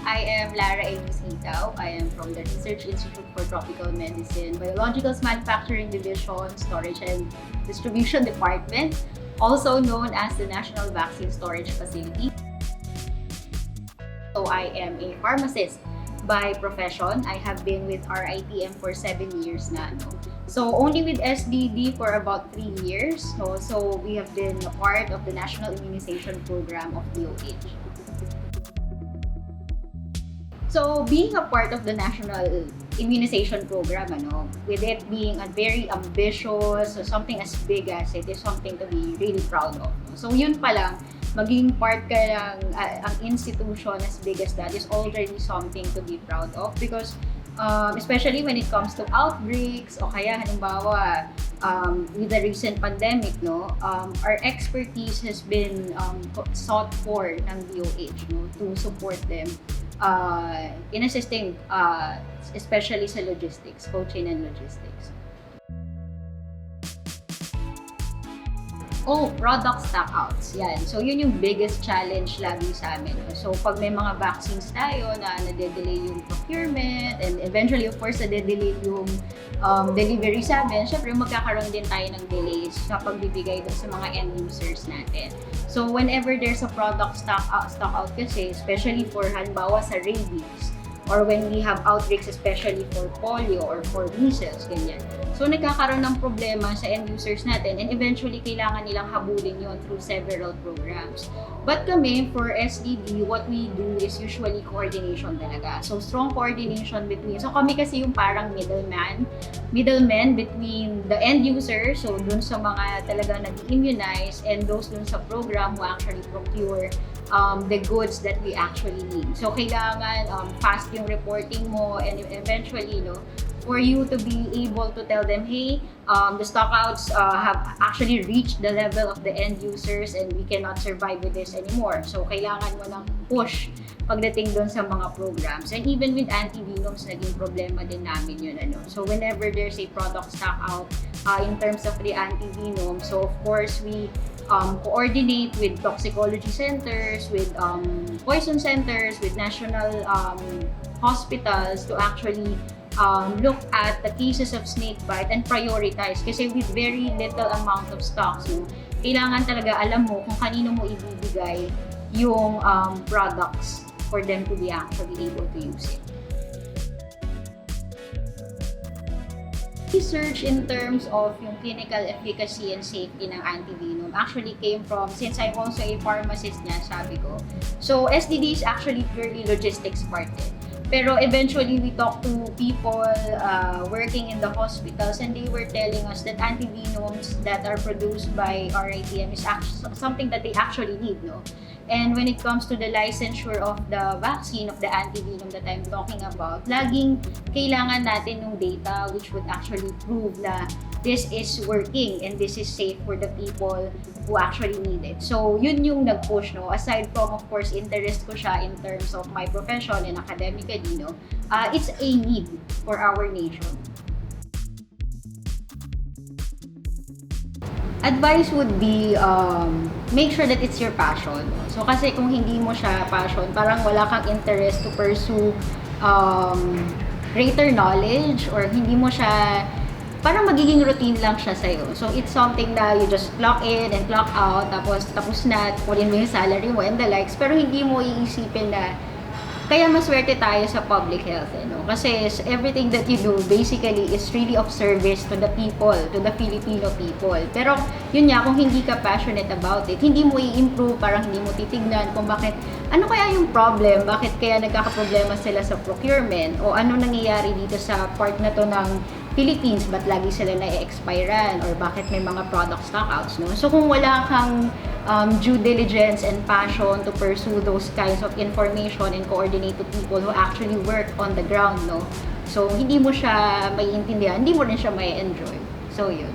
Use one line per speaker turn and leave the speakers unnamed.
I am Lara Elize Lamigo-Itao. I am from the Research Institute for Tropical Medicine, BioLogistics Manufacturing Division, Storage and Distribution Department, also known as the National Vaccine Storage Facility. So I am a pharmacist by profession. I have been with RITM for 7 years na. So only with SDD for about 3 years. So we have been a part of the National Immunization Program of DOH. So being a part of the National Immunization Program, with it being a very ambitious, so something as big as it is something to be really proud of. So yun pa lang, maging part ka ng ang institution as big as that is already something to be proud of because especially when it comes to outbreaks o kaya halimbawa with the recent pandemic, our expertise has been sought for ng DOH to support them in assisting especially sa logistics, cold chain and logistics. Product stockouts. Yan. So, yun yung biggest challenge lagi sa amin. So, pag may mga vaccines tayo na nade-delay yung procurement and eventually, of course, nade-delay yung delivery sa amin, syempre magkakaroon din tayo ng delays sa pagbibigay dun sa mga end users natin. So, whenever there's a product stockout kasi, especially for halimbawa sa rabies, or when we have outbreaks especially for polio or for measles, ganyan. So, nagkakaroon ng problema sa end users natin and eventually kailangan nilang habulin yon through several programs. But kami, for SDD, what we do is usually coordination talaga. So, strong coordination between, so kami kasi yung parang middlemen between the end user, so dun sa mga talagang nag-immunize and those dun sa program who actually procure the goods that we actually need. So, kailangan fast yung reporting mo and eventually, for you to be able to tell them, hey, the stockouts have actually reached the level of the end users and we cannot survive with this anymore. So, kailangan mo ng push pagdating doon sa mga programs. And even with anti-venoms, naging problema din namin yun. So, whenever there's a product stockout in terms of the anti-venom, so of course, we coordinate with toxicology centers, with poison centers, with national hospitals to actually look at the cases of snakebite and prioritize kasi with very little amount of stocks, kailangan talaga alam mo kung kanino mo ibibigay yung products for them to be actually able to use it. Research in terms of yung clinical efficacy and safety ng anti-venom actually came from, since I'm also a pharmacist niya, sabi ko. So, SDD is actually purely logistics part din. Pero eventually, we talked to people working in the hospitals and they were telling us that anti-venoms that are produced by RITM is actually something that they actually need, And when it comes to the licensure of the vaccine, of the anti-venom that I'm talking about, laging kailangan natin ng data which would actually prove na this is working and this is safe for the people who actually need it. So, yun yung nag-push, Aside from, of course, interest ko siya in terms of my profession and academically, it's a need for our nation. Advice would be, make sure that it's your passion. So, kasi kung hindi mo siya passion, parang wala kang interest to pursue greater knowledge or hindi mo siya, parang magiging routine lang siya sa'yo. So, it's something na you just clock in and clock out, tapos na, kunin mo yung salary mo and the likes, pero hindi mo iisipin na, kaya maswerte tayo sa public health, Kasi everything that you do basically is really of service to the people, to the Filipino people. Pero yun nga, kung hindi ka passionate about it, hindi mo i-improve, parang hindi mo titignan kung bakit, ano kaya yung problem, bakit kaya nagkakaproblema sila sa procurement, o ano nangyayari dito sa part na to ng Philippines, ba't lagi sila na-expirean, or bakit may mga product stockouts, So kung wala kang due diligence and passion to pursue those kinds of information and coordinate to people who actually work on the ground, So hindi mo siya maiintindihan, hindi mo rin siya mai-enjoy. So yun.